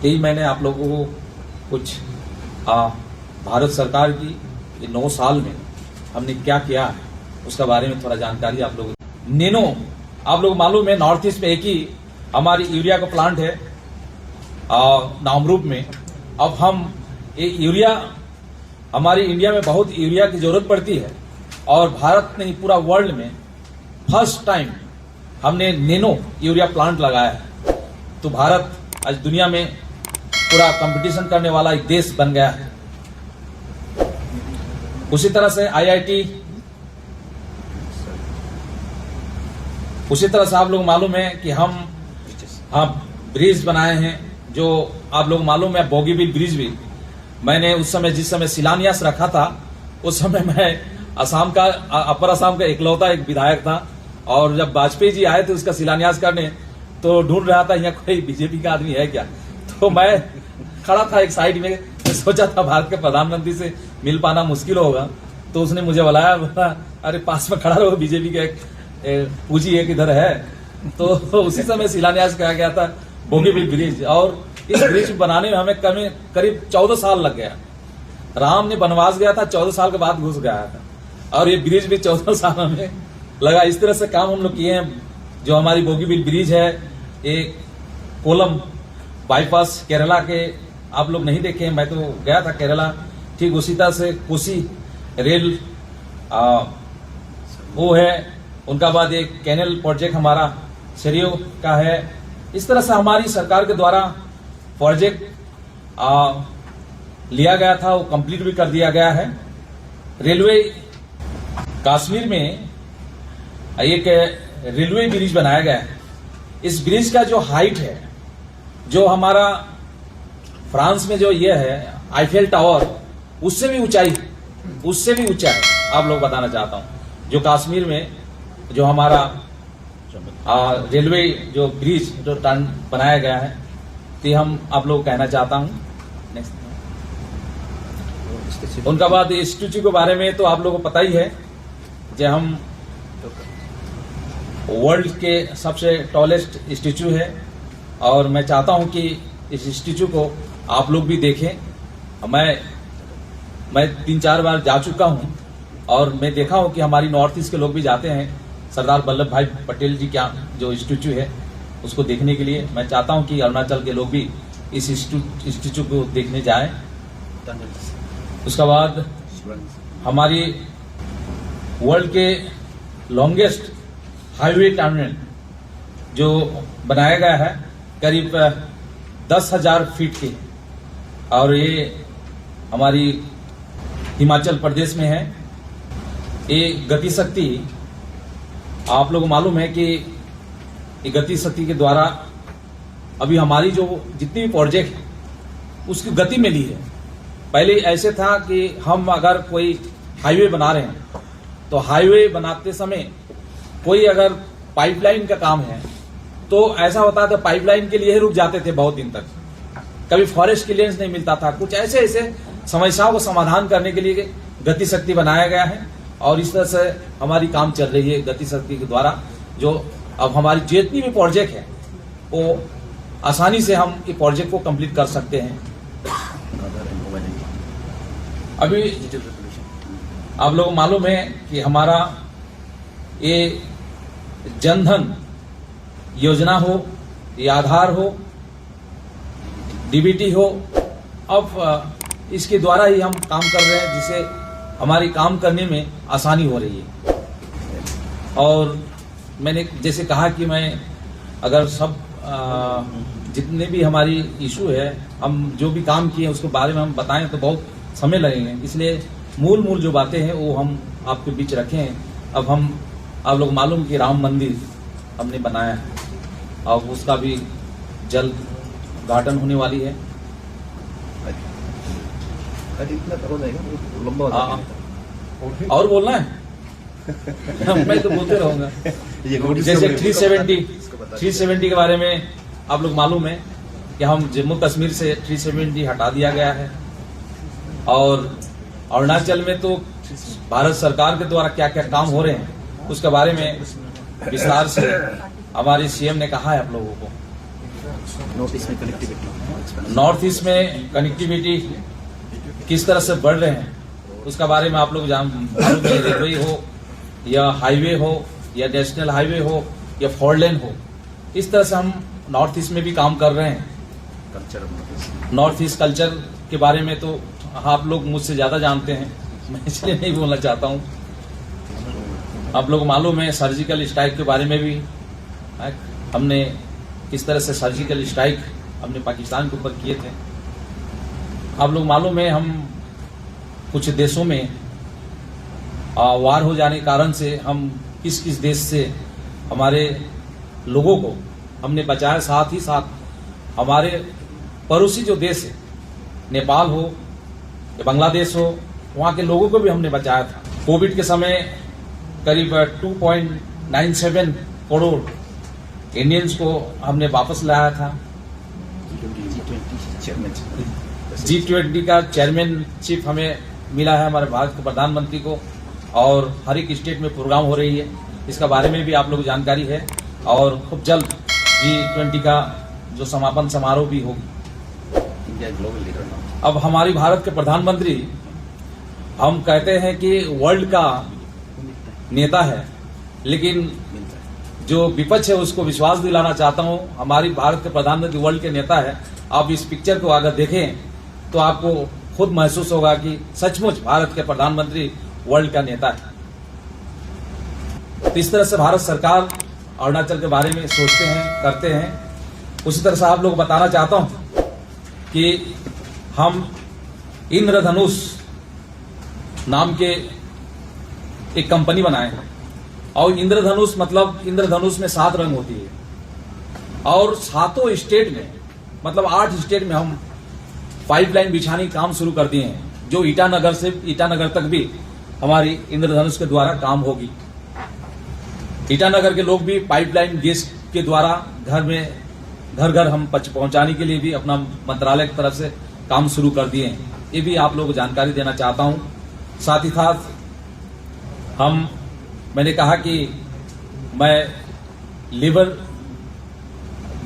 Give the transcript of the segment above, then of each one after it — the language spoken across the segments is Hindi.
यही मैंने आप लोगों को कुछ भारत सरकार की ये 9 साल में हमने क्या किया है उसका बारे में थोड़ा जानकारी आप लोगों को। नैनो आप लोग मालूम है नॉर्थ ईस्ट में एक ही हमारी यूरिया का प्लांट है नामरूप में। अब हम ये यूरिया हमारी इंडिया में बहुत यूरिया की जरूरत पड़ती है और भारत ने पूरा वर्ल्ड में फर्स्ट टाइम हमने नैनो यूरिया प्लांट लगाया है। तो भारत आज दुनिया में पूरा कंपटीशन करने वाला एक देश बन गया है। उसी तरह से आईआईटी, उसी तरह से आप लोग मालूम है कि हम ब्रिज बनाए हैं जो आप लोग मालूम है बोगीबिल ब्रिज भी मैंने उस समय जिस समय शिलान्यास रखा था उस समय मैं असम का अपर असम का इकलौता एक विधायक था और जब वाजपेयी जी आए थे उसका शिलान्यास करने तो ढूंढ रहा था यहाँ कोई बीजेपी का आदमी है क्या। तो मैं खड़ा था एक साइड में, सोचा था भारत के प्रधानमंत्री से मिल पाना मुश्किल होगा तो उसने मुझे बुलाया, बोला अरे पास में खड़ा रहो बीजेपी का एक पूजी एक इधर है। तो उसी समय शिलान्यास किया गया था बोगीबिल ब्रिज और इस ब्रिज बनाने में हमें करीब 14 साल लग गया। राम ने वनवास गया था 14 साल के बाद घुस गया था और ये ब्रिज भी 14 साल में लगा। इस तरह से काम हम लोग किए हैं। जो हमारी बोगीबिल ब्रिज है एक कोलम बाईपास केरला के आप लोग नहीं देखे, मैं तो गया था केरला, ठीक उसी तरह से कोसी रेल वो है। उनका बाद एक कैनल प्रोजेक्ट हमारा शरीयो का है। इस तरह से हमारी सरकार के द्वारा प्रोजेक्ट लिया गया था, वो कंप्लीट भी कर दिया गया है। रेलवे कश्मीर में एक रेलवे ब्रिज बनाया गया है। इस ब्रिज का जो हाइट है जो हमारा फ्रांस में जो ये है आईफेल टावर उससे भी ऊंचा है। आप लोग बताना चाहता हूं जो कश्मीर में जो हमारा रेलवे जो ब्रिज जो बनाया गया है तो हम आप लोग कहना चाहता हूं। उनका बाद स्टैच्यू के बारे में तो आप लोगों को पता ही है जो हम वर्ल्ड के सबसे टॉलेस्ट स्टैच्यू है और मैं चाहता हूं कि इस स्टैच्यू को आप लोग भी देखें। मैं 3-4 बार जा चुका हूं और मैं देखा हूं कि हमारी नॉर्थ ईस्ट के लोग भी जाते हैं सरदार वल्लभ भाई पटेल जी का जो स्टैच्यू है उसको देखने के लिए। मैं चाहता हूं कि अरुणाचल के लोग भी इस स्टैच्यू को देखने जाएं। उसके बाद हमारी वर्ल्ड के लॉन्गेस्ट हाईवे टनल जो बनाया गया है करीब 10,000 फीट की और ये हमारी हिमाचल प्रदेश में है। ये गति शक्ति आप लोगों को मालूम है कि ये गति शक्ति के द्वारा अभी हमारी जो जितनी भी प्रोजेक्ट है उसकी गति मिली है। पहले ऐसे था कि हम अगर कोई हाईवे बना रहे हैं तो हाईवे बनाते समय कोई अगर पाइपलाइन का काम है तो ऐसा होता था पाइपलाइन के लिए ही रुक जाते थे बहुत दिन तक, कभी फॉरेस्ट क्लियरेंस नहीं मिलता था। कुछ ऐसे समस्याओं को समाधान करने के लिए गति शक्ति बनाया गया है और इस तरह से हमारी काम चल रही है गति शक्ति के द्वारा। जो अब हमारी जितनी भी प्रोजेक्ट है वो आसानी से हम ये प्रोजेक्ट को कंप्लीट कर सकते हैं। अभी आप लोगों को मालूम है कि हमारा ये जनधन योजना हो या आधार हो डीबीटी हो, अब इसके द्वारा ही हम काम कर रहे हैं जिससे हमारी काम करने में आसानी हो रही है। और मैंने जैसे कहा कि मैं अगर सब जितने भी हमारी इशू है हम जो भी काम किए उसके बारे में हम बताएं तो बहुत समय लगेंगे, इसलिए मूल जो बातें हैं वो हम आपके बीच रखे हैं। अब हम आप लोग मालूम कि राम मंदिर हमने बनाया है और उसका भी जल्द उद्घाटन होने वाली है। और बोलना है मैं तो बोलते रहूंगा। जैसे 370 के बारे में आप लोग मालूम है कि हम जम्मू कश्मीर से 370 हटा दिया गया है और अरुणाचल में तो भारत सरकार के द्वारा क्या क्या काम हो रहे हैं उसके बारे में विस्तार से हमारे सीएम ने कहा है आप लोगों को। नॉर्थ ईस्ट में कनेक्टिविटी नॉर्थ ईस्ट में कनेक्टिविटी किस तरह से बढ़ रहे हैं उसका बारे में आप लोग मालूम है। रेलवे हो या हाईवे हो या नेशनल हाईवे हो या 4 लेन हो, इस तरह से हम नॉर्थ ईस्ट में भी काम कर रहे हैं। कल्चर नॉर्थ ईस्ट कल्चर के बारे में तो आप लोग मुझसे ज्यादा जानते हैं, मैं इसलिए नहीं बोलना चाहता हूँ। आप लोग मालूम है सर्जिकल स्ट्राइक के बारे में भी हमने किस तरह से सर्जिकल स्ट्राइक हमने पाकिस्तान के ऊपर किए थे। आप लोग मालूम है हम कुछ देशों में वार हो जाने के कारण से हम किस किस देश से हमारे लोगों को हमने बचाया, साथ ही साथ हमारे पड़ोसी जो देश है नेपाल हो या बांग्लादेश हो, वहाँ के लोगों को भी हमने बचाया था। कोविड के समय करीब 2.97 करोड़ इंडियंस को हमने वापस लाया था। G20 का चेयरमैनशिप हमें मिला है हमारे भारत के प्रधानमंत्री को, और हर एक स्टेट में प्रोग्राम हो रही है, इसका बारे में भी आप लोग जानकारी है। और खूब जल्द G20 का जो समापन समारोह भी होगी। India global leader now. अब हमारी भारत के प्रधानमंत्री, हम कहते हैं कि वर्ल्ड का नेता है, लेकिन जो विपक्ष है उसको विश्वास दिलाना चाहता हूं, हमारी भारत के प्रधानमंत्री वर्ल्ड के नेता है। आप इस पिक्चर को अगर देखें तो आपको खुद महसूस होगा कि सचमुच भारत के प्रधानमंत्री वर्ल्ड का नेता है। तो इस तरह से भारत सरकार अरुणाचल के बारे में सोचते हैं, करते हैं। उसी तरह से आप लोग बताना चाहता हूं कि हम इंद्रधनुष नाम के एक कंपनी बनाए हैं, और इंद्रधनुष मतलब इंद्रधनुष में 7 रंग होती है, और 7 स्टेट में मतलब 8 स्टेट में हम पाइपलाइन बिछाने का काम शुरू कर दिए हैं, जो ईटानगर से ईटानगर तक भी हमारी इंद्रधनुष के द्वारा काम होगी। ईटानगर के लोग भी पाइपलाइन गैस के द्वारा घर घर हम पहुंचाने के लिए भी अपना मंत्रालय की तरफ से काम शुरू कर दिए हैं। ये भी आप लोगों को जानकारी देना चाहता हूं। साथ ही साथ मैंने कहा कि मैं लेबर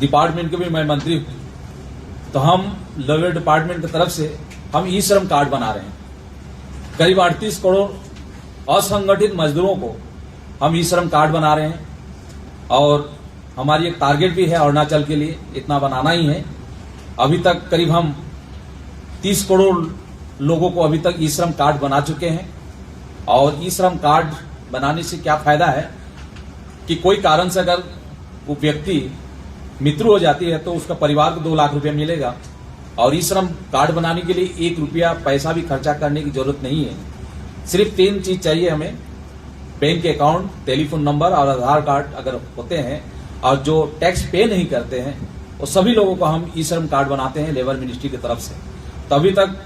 डिपार्टमेंट के भी मैं मंत्री हूं, तो हम लेबर डिपार्टमेंट की तरफ से हम ई श्रम कार्ड बना रहे हैं। करीब 38 करोड़ असंगठित मजदूरों को हम ई श्रम कार्ड बना रहे हैं, और हमारी एक टारगेट भी है अरुणाचल के लिए, इतना बनाना ही है। अभी तक करीब हम 30 करोड़ लोगों को अभी तक ई श्रम कार्ड बना चुके हैं। और ई श्रम कार्ड बनाने से क्या फायदा है कि कोई कारण से अगर वो व्यक्ति मृत्यु हो जाती है तो उसका परिवार को 2 लाख रुपया मिलेगा, और ई श्रम कार्ड बनाने के लिए 1 रुपया पैसा भी खर्चा करने की जरूरत नहीं है। सिर्फ 3 चीज चाहिए हमें, बैंक अकाउंट, टेलीफोन नंबर और आधार कार्ड अगर होते हैं, और जो टैक्स पे नहीं करते हैं वो सभी लोगों को हम ई श्रम कार्ड बनाते हैं लेबर मिनिस्ट्री की तरफ से। तो अभी तक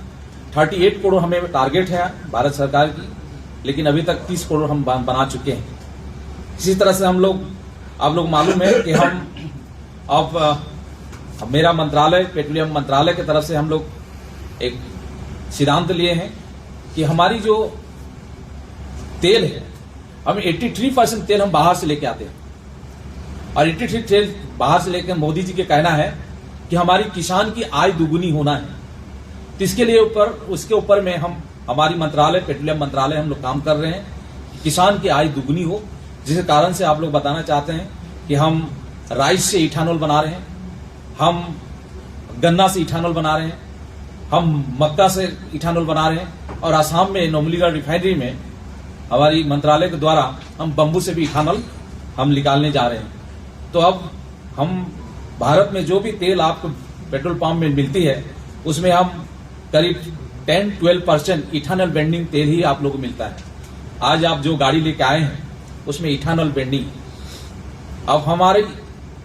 38 करोड़ हमें टारगेट है भारत सरकार की, लेकिन अभी तक 30 करोड़ हम बना चुके हैं। इसी तरह से आप लोग मालूम है कि हम अब मेरा मंत्रालय पेट्रोलियम मंत्रालय की तरफ से हम लोग एक सिद्धांत लिए हैं कि हमारी जो तेल है, हम 83% तेल हम बाहर से लेके आते हैं, और 83 तेल बाहर से लेकर मोदी जी के कहना है कि हमारी किसान की आय दुगुनी होना है। तो इसके लिए उसके ऊपर में हमारी मंत्रालय पेट्रोलियम मंत्रालय हम लोग काम कर रहे हैं, किसान की आय दुगुनी हो। जिस कारण से आप लोग बताना चाहते हैं कि हम राइस से इथानॉल बना रहे हैं, हम गन्ना से इथानॉल बना रहे हैं, हम मक्का से इथानॉल बना रहे हैं, और आसाम में नुमलीगढ़ रिफाइनरी में हमारी मंत्रालय के द्वारा हम बम्बू से भी इथानॉल हम निकालने जा रहे हैं। तो अब हम भारत में जो भी तेल आपको पेट्रोल पंप में मिलती है उसमें हम करीब 10-12% इथानॉल ब्लेंडिंग तेल ही आप लोगों को मिलता है। आज आप जो गाड़ी लेके आए हैं उसमें इथानॉल ब्लेंडिंग। अब हमारे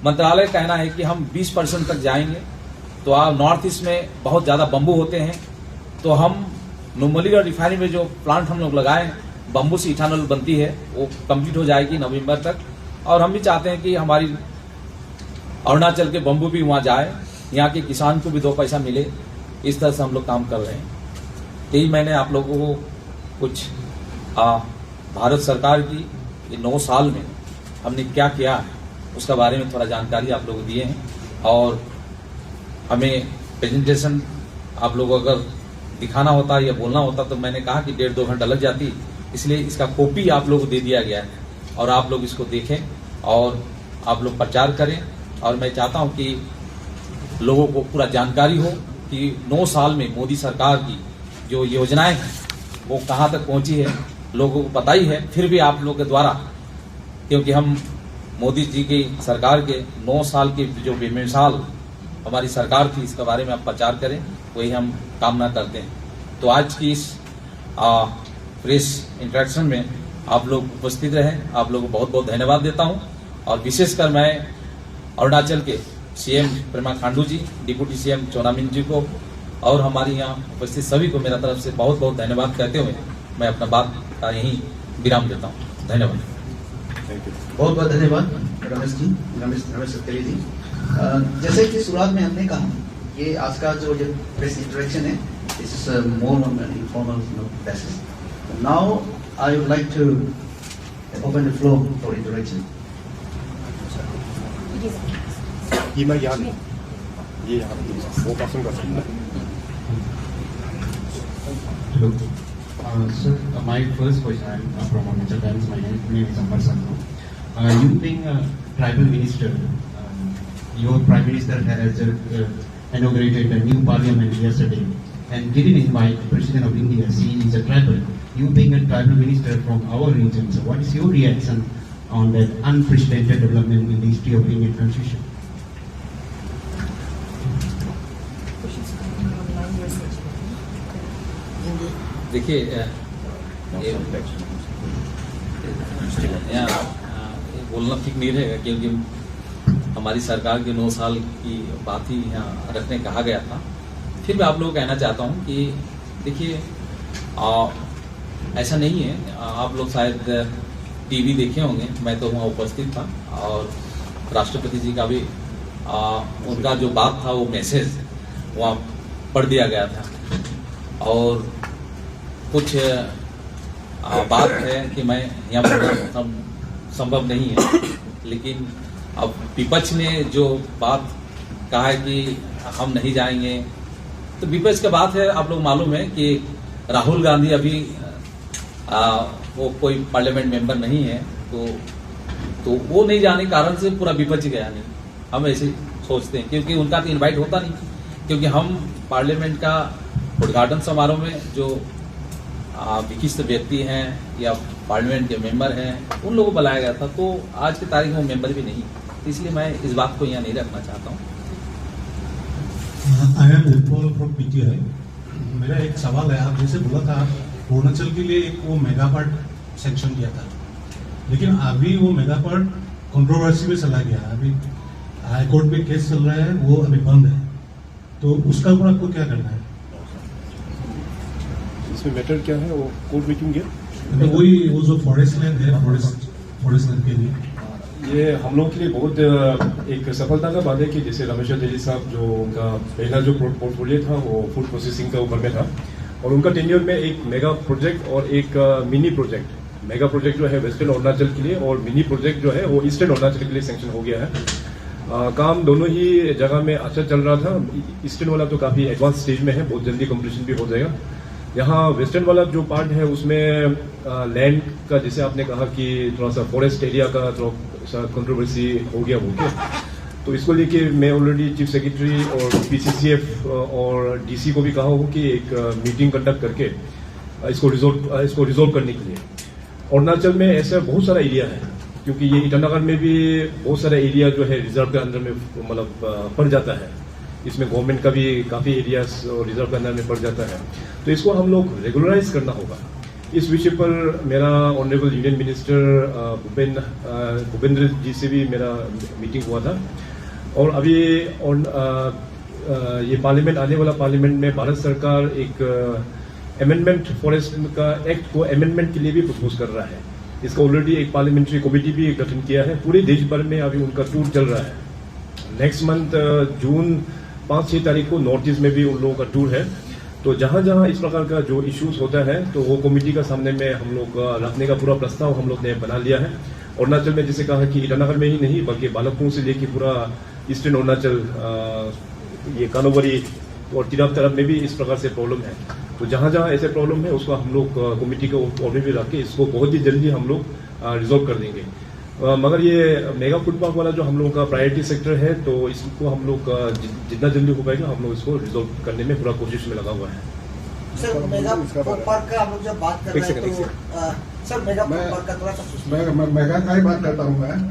मंत्रालय कहना है कि हम 20% तक जाएंगे। तो आप नॉर्थ ईस्ट में बहुत ज्यादा बम्बू होते हैं, तो हम नुमलीगढ़ रिफाइनरी में जो प्लांट हम लोग लगाए हैं, बम्बू से इथानॉल बनती है, वो कंप्लीट हो जाएगी नवंबर तक। और हम भी चाहते हैं कि हमारी अरुणाचल के बम्बू भी वहां जाए, यहाँ के किसान को भी 2 पैसा मिले। इस तरह से हम लोग काम कर रहे हैं। यही मैंने आप लोगों को कुछ भारत सरकार की 9 साल में हमने क्या किया है उसका बारे में थोड़ा जानकारी आप लोगों को दिए हैं। और हमें प्रेजेंटेशन आप लोगों को अगर दिखाना होता या बोलना होता तो मैंने कहा कि 1.5-2 घंटा लग जाती, इसलिए इसका कॉपी आप लोगों को दे दिया गया है और आप लोग इसको देखें और आप लोग प्रचार करें। और मैं चाहता हूं कि लोगों को पूरा जानकारी हो कि 9 साल में मोदी सरकार की जो योजनाएं हैं वो कहां तक पहुंची है, लोगों को पता ही है, फिर भी आप लोगों के द्वारा, क्योंकि हम मोदी जी की सरकार के 9 साल की जो बेमिसाल हमारी सरकार थी, इसके बारे में आप प्रचार करें, वही हम कामना करते हैं। तो आज की इस प्रेस इंटरेक्शन में आप लोग उपस्थित रहे, आप लोगों को बहुत बहुत धन्यवाद देता हूं। और विशेषकर मैं अरुणाचल के सीएम पेमा खांडू जी, डिप्टी सीएम चोना मेन जी को और हमारे यहाँ उपस्थित सभी को मेरा तरफ से बहुत बहुत धन्यवाद कहते हुए मैं अपना बात का यहीं विराम देता हूँ। धन्यवाद। बहुत बहुत धन्यवाद रमेश जी, रमेश सत्यार्थी जी। जैसे कि शुरुआत में हमने कहा, ये आज का जो प्रेस इंटरेक्शन है, this is more on an informal basis. Now I would like to open the floor for interaction. ये मैं यहाँ ये यहाँ वो पर्सन का सकता है। Hello. Sir, my first question, I'm from Arunachal Times. My name is Ambar Sangho. You being a tribal minister, your prime minister has inaugurated a new parliament yesterday and didn't invite the president of India. He is a tribal. You being a tribal minister from our region, so what is your reaction on that unprecedented development in the history of Indian constitution? देखिए, बोलना ठीक नहीं रहेगा क्योंकि हमारी सरकार के 9 साल की बात ही यहाँ रखने कहा गया था। फिर भी आप लोगों को कहना चाहता हूँ कि देखिए, ऐसा नहीं है, आप लोग शायद टीवी देखे होंगे, मैं तो वहाँ उपस्थित था और राष्ट्रपति जी का भी उनका जो बात था वो मैसेज वहाँ पढ़ दिया गया था। और कुछ बात है कि मैं यहाँ बोलना संभव नहीं है, लेकिन अब विपक्ष ने जो बात कहा है कि हम नहीं जाएंगे, तो विपक्ष का बात है, आप लोग मालूम है कि राहुल गांधी अभी वो कोई पार्लियामेंट मेंबर नहीं है, तो वो नहीं जाने के कारण से पूरा विपक्ष गया नहीं। हम ऐसे सोचते हैं क्योंकि उनका तो इनवाइट होता नहीं, क्योंकि हम पार्लियामेंट का उद्घाटन समारोह में जो विशिष्ट व्यक्ति हैं या पार्लियामेंट के मेंबर हैं उन लोगों को बुलाया गया था, तो आज की तारीख में वो मेंबर भी नहीं, इसलिए मैं इस बात को यहाँ नहीं रखना चाहता हूँ। I am Utpal from PTI. मेरा एक सवाल है, आप जैसे बोला था अरुणाचल के लिए एक वो मेगा पार्ट सेक्शन किया था, लेकिन अभी वो मेगा पार्ट कंट्रोवर्सी में चला गया। अभी हाईकोर्ट में केस चल रहा है, वो अभी बंद है, तो उसका ऊपर आपको क्या करना है? इसमें मैटर क्या है, वो कोर्ट में क्यों गया? तो वही वो जो फॉरेस्ट लैंड है, फॉरेस्ट लैंड के लिए ये हम लोग के लिए बहुत एक सफलता का बात है कि जैसे रमेश तेली साहब, जो उनका पहला जो पोर्टफोलियो था वो फूड प्रोसेसिंग का ऊपर में था, और उनका टेन्योर में एक मेगा प्रोजेक्ट और एक मिनी प्रोजेक्ट, मेगा प्रोजेक्ट जो है वेस्टर्न अरुणाचल के लिए और मिनी प्रोजेक्ट जो है वो ईस्टर्न अरुणाचल के लिए सैंक्शन हो गया है। काम दोनों ही जगह में अच्छा चल रहा था। ईस्टर्न वाला तो काफ़ी एडवांस स्टेज में है, बहुत जल्दी कंप्लीशन भी हो जाएगा। यहाँ वेस्टर्न वाला जो पार्ट है उसमें लैंड का, जैसे आपने कहा कि थोड़ा सा फॉरेस्ट एरिया का थोड़ा सा कंट्रोवर्सी हो गया बोल तो इसको लेके मैं ऑलरेडी चीफ सेक्रेटरी और पीसीसीएफ और डीसी को भी कहा हूँ कि एक मीटिंग कंडक्ट करके इसको रिजोल्व करने के लिए। अरुणाचल में ऐसा बहुत सारा एरिया है, क्योंकि ये ईटानगर में भी बहुत सारा एरिया जो है रिजर्व के अंदर में मतलब पड़ जाता है। इसमें गवर्नमेंट का भी काफ़ी एरियाज रिजर्व के अंदर में पड़ जाता है, तो इसको हम लोग रेगुलराइज करना होगा। इस विषय पर मेरा ऑनरेबल यूनियन मिनिस्टर भूपेंद्र जी से भी मेरा मीटिंग हुआ था, और अभी ये पार्लियामेंट, आने वाला पार्लियामेंट में भारत सरकार एक अमेंडमेंट फॉरेस्ट का एक्ट को अमेंडमेंट के लिए भी प्रपोज कर रहा है। इसका ऑलरेडी एक पार्लियामेंट्री कमेटी भी गठन किया है। पूरे देश भर में अभी उनका टूर चल रहा है। नेक्स्ट मंथ जून 5-6 तारीख को नॉर्थ ईस्ट में भी उन लोगों का टूर है। तो जहां जहां इस प्रकार का जो इश्यूज होता है तो वो कमेटी का सामने में हम लोग रखने का पूरा प्रस्ताव हम लोग ने बना लिया है। अरुणाचल में जैसे कहा कि ईटानगर में ही नहीं बल्कि बालापुर से लेके पूरा ईस्टर्न अरुणाचल ये कानोवरी और चिराग तरफ में भी इस प्रकार से प्रॉब्लम है। तो जहाँ जहाँ ऐसे प्रॉब्लम है उसको हम लोग कमेटी को ऑर्डर भी रख के इसको बहुत ही जल्दी हम लोग रिजॉल्व कर देंगे। मगर ये मेगा फूड पार्क वाला जो हम लोगों का प्रायोरिटी सेक्टर है, तो इसको हम लोग जितना जल्दी हो पाएगा हम लोग इसको रिजॉल्व करने में पूरा कोशिश में लगा हुआ है। सर मेगा फूड पार्क का हम लोग जब बात कर रहे हैं तो सर मेगा फूड पार्क का थोड़ा सा मैं मेगा का ही बात करता हूँ। मैं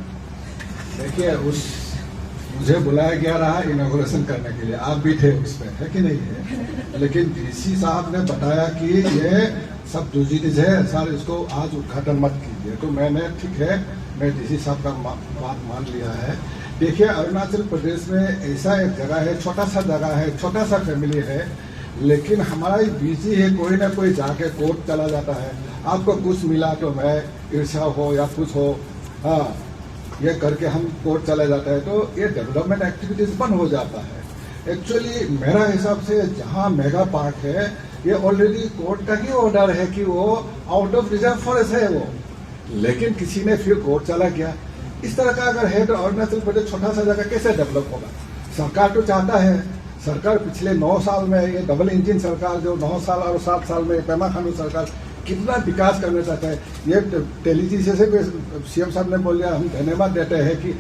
देखिए मुझे बुलाया गया रहा इनॉग्रेशन करने के लिए, आप भी थे उसमें, है कि नहीं है? लेकिन डीसी साहब ने बताया कि ये सब जो चीज है सर इसको आज उद्घाटन मत कीजिए। तो मैंने ठीक है, मैं डीसी साहब का बात मान लिया है। देखिए अरुणाचल प्रदेश में ऐसा एक जगह है, छोटा सा जगह है, छोटा सा फैमिली है, लेकिन हमारा बिजी है, कोई ना कोई जाके कोर्ट चला जाता है, आपको कुछ मिला तो मैं ईर्ष्या हो या कुछ हो, हाँ ये करके हम कोर्ट चले जाता है, तो ये डेवलपमेंट एक्टिविटीज बंद हो जाता है। एक्चुअली मेरा हिसाब से जहाँ मेगा पार्क है ये ऑलरेडी कोर्ट का ही ऑर्डर है कि वो आउट ऑफ रिजर्व फॉरेस्ट है वो, लेकिन किसी ने फिर कोर्ट चला गया। इस तरह का अगर है तो अरुणाचल प्रदेश छोटा सा जगह कैसे डेवलप होगा? सरकार तो चाहता है, सरकार पिछले 9 साल में ये डबल इंजन सरकार जो 9 साल और 7 साल में पेमा खांडू सरकार कितना विकास करना चाहता है। ये तेलीजी से सीएम साहब ने बोल दिया, हम धन्यवाद देते हैं कि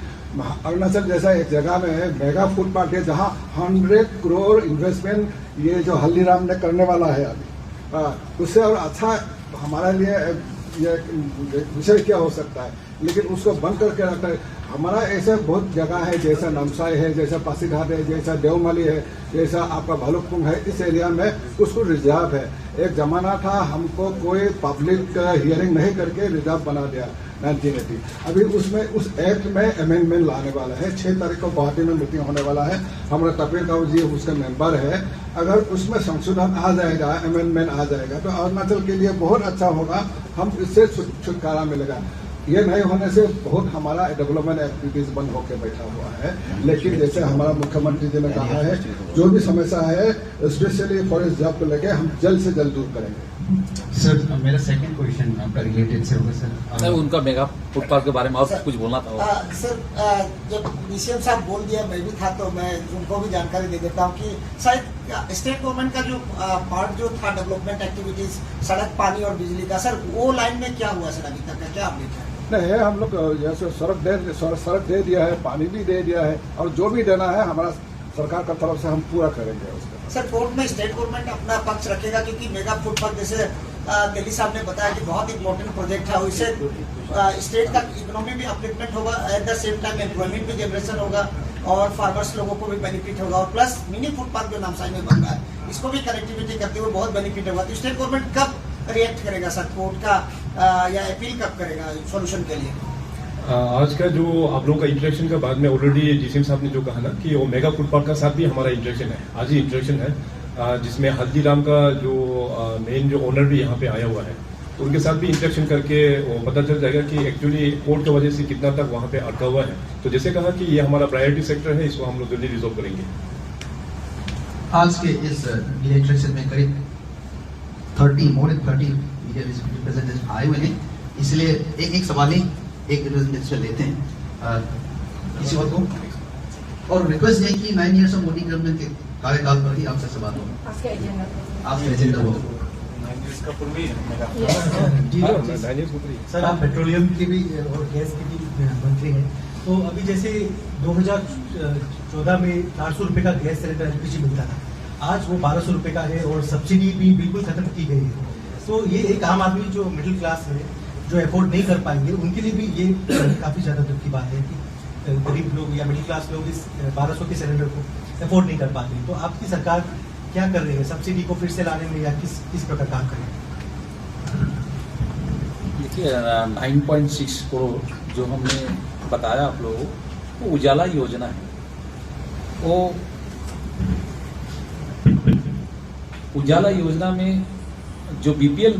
अरुणाचल जैसा एक जगह में है मेगा फूड पार्क है जहाँ 100 करोड़ इन्वेस्टमेंट ये जो हल्दीराम ने करने वाला है अभी, उससे और अच्छा हमारे लिए ये विषय क्या हो सकता है, लेकिन उसको बंद करके रखता है। हमारा ऐसे बहुत जगह है, जैसा नामसाई है, जैसा पासीघाट है, जैसा देवमाली है, जैसा आपका भालुकपुंग है, इस एरिया में उसको रिजर्व है। एक जमाना था हमको कोई पब्लिक हियरिंग नहीं करके रिजर्व बना दिया 1980। अभी उसमें उस एक्ट में अमेंडमेंट लाने वाला है। 6 तारीख को गुवाहाटी में मीटिंग होने वाला है, हमारा तपीर गाँव जी उसका मेंबर है। अगर उसमें संशोधन आ जाएगा, अमेंडमेंट आ जाएगा तो अरुणाचल के लिए बहुत अच्छा होगा, हम इससे छुटकारा मिलेगा। ये नहीं होने से बहुत हमारा डेवलपमेंट एक्टिविटीज बंद होकर बैठा हुआ है। लेकिन जैसे हमारा मुख्यमंत्री जी ने कहा है, जो भी समस्या है स्पेशली फॉरेस्ट जॉब को लेके हम जल्द से जल्द दूर करेंगे। सर मेरा सेकंड क्वेश्चन आपका रिलेटेड से होगा सर। उनका मेगा फूड पार्क के बारे में और कुछ बोलना था। सर जब डीसीएम साहब बोल दिया, मैं भी था तो मैं उनको भी जानकारी दे देता हूँ कि शायद स्टेट गवर्नमेंट का जो पार्ट जो था डेवलपमेंट एक्टिविटीज, सड़क, पानी और बिजली का, सर वो लाइन में क्या हुआ सर अभी तक का, क्या अपडेट है? नहीं, हम लोग जैसे सड़क दे दिया है, पानी भी दे दिया है, और जो भी देना है हमारा सरकार का तरफ से हम पूरा करेंगे उसका। सर कोर्ट में स्टेट गवर्नमेंट अपना पक्ष रखेगा, क्योंकि मेगा फूड पार्क जैसे दिल्ली साहब ने बताया कि बहुत इम्पोर्टेंट प्रोजेक्ट है, उससे स्टेट का इकोनॉमी भी अपलिफ्टमेंट होगा, at the same time employment भी जनरेशन होगा और फार्मर्स लोगों को भी बेनिफिट होगा, और प्लस मिनी फूड पार्क जो नामसाई में बन रहा है इसको भी कनेक्टिविटी करते हुए बहुत बेनिफिट होगा। तो स्टेट गवर्नमेंट कब रिएक्ट करेगा सर, कोर्ट का या अपील कब करेगा सोल्यूशन के लिए? आज का जो आप लोगों का इंटरेक्शन का बाद में ऑलरेडी डीसीएम साहब ने जो कहा ना कि वो मेगा फूड पार्क का साथ भी हमारा इंटरेक्शन है, आज ही इंटरेक्शन है, जिसमें हल्दीराम का जो मेन जो ओनर भी यहाँ पे आया हुआ है, तो उनके साथ भी इंटरेक्शन करके वो पता चल जाएगा कि एक्चुअली कोर्ट की वजह से कितना तक वहाँ पे अटका हुआ है। तो जैसे कहा कि ये हमारा प्रायोरिटी सेक्टर है, इसको हम लोग जल्दी रिजॉल्व करेंगे। आज के इस इलेक्ट्रेशन में करीब 30 मोर देन 30 मीडिया रिप्रेजेंटेटिव आए हुए हैं, इसलिए एक सवाल ही एक रिप्रेजेंटेटिव लेते हैं किसी और को, और रिक्वेस्ट है कि 9 इयर्स ऑफ मोदी गवर्नमेंट के कार्यकाल पर ही आपसे सवाल हो, आपके एजेंडा हो। सर आप पेट्रोलियम के भी और गैस के भी मंत्री हैं, तो अभी जैसे 2014 में 400 रुपये का गैस सिलेंडर एलपीजी मिलता था, आज वो 1200 रुपये का है और सब्सिडी भी बिल्कुल खत्म की गई है। तो ये एक आम आदमी जो मिडिल क्लास है, जो अफोर्ड नहीं कर पाएंगे, उनके लिए भी ये काफ़ी ज़्यादा दुख की बात है कि गरीब लोग या मिडिल क्लास लोग इस 1200 के सिलेंडर को अफोर्ड नहीं कर पाते। तो आपकी सरकार क्या कर रही है सब्सिडी को फिर से लाने में, या किस प्रकार काम करें? देखिए 9.6 करोड़ जो हमने बताया आप लोगों को, वो उजाला योजना है। वो उजाला योजना में जो बीपीएल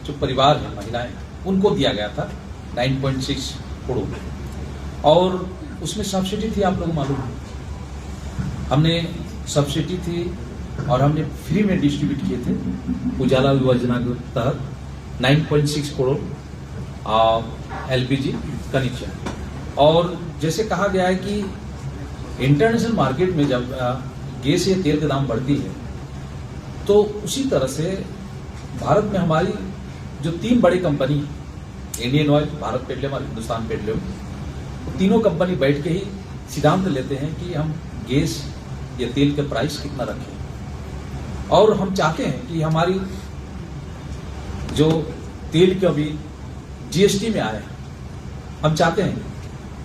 जो परिवार है, महिलाएं, उनको दिया गया था 9.6 करोड़, और उसमें सब्सिडी थी, आप लोग मालूम है, हमने सब्सिडी थी और हमने फ्री में डिस्ट्रीब्यूट किए थे उजाला योजना के तहत 9.6 करोड़ एलपीजी कनेक्शन। और जैसे कहा गया है कि इंटरनेशनल मार्केट में जब गैस या तेल के दाम बढ़ती है, तो उसी तरह से भारत में हमारी जो 3 बड़ी company, Indian oil, Bharat petroleum और हिंदुस्तान पेट्रोलियम, तीनों कंपनी बैठ के ही सिद्धांत लेते हैं कि हम गैस या तेल के प्राइस कितना रखें। और हम चाहते हैं कि हमारी जो तेल के अभी जीएसटी में आए, हम चाहते हैं,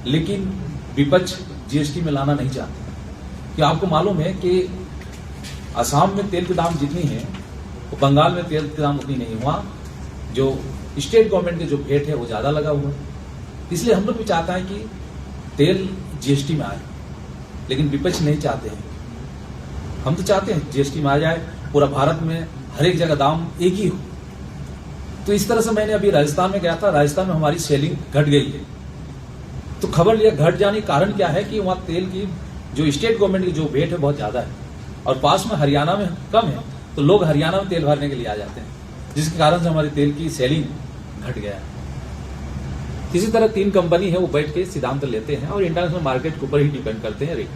लेकिन विपक्ष जीएसटी में लाना नहीं चाहते। कि आपको मालूम है कि असम में तेल के दाम जितनी है, तो बंगाल में तेल के दाम उतनी नहीं। वहाँ जो स्टेट गवर्नमेंट के जो वेट है वो ज्यादा लगा हुआ है। इसलिए हम लोग भी चाहता है कि तेल जीएसटी में आए, लेकिन विपक्ष नहीं चाहते हैं। हम तो चाहते हैं जीएसटी में आ जाए, पूरा भारत में हर एक जगह दाम एक ही हो। तो इस तरह से मैंने अभी राजस्थान में गया था, राजस्थान में हमारी सेलिंग घट गई है। तो खबर लिया घट जाने का कारण क्या है कि वहाँ तेल की जो स्टेट गवर्नमेंट की जो वेट है बहुत ज्यादा है, और पास में हरियाणा में कम है, तो लोग हरियाणा में तेल भरने के लिए आ जाते हैं, जिसके कारण से हमारी तेल की सेलिंग घट गया है। इसी तरह 3 कंपनी है वो बैठ के सिद्धांत लेते हैं और इंटरनेशनल मार्केट के ऊपर ही डिपेंड करते हैं रेट।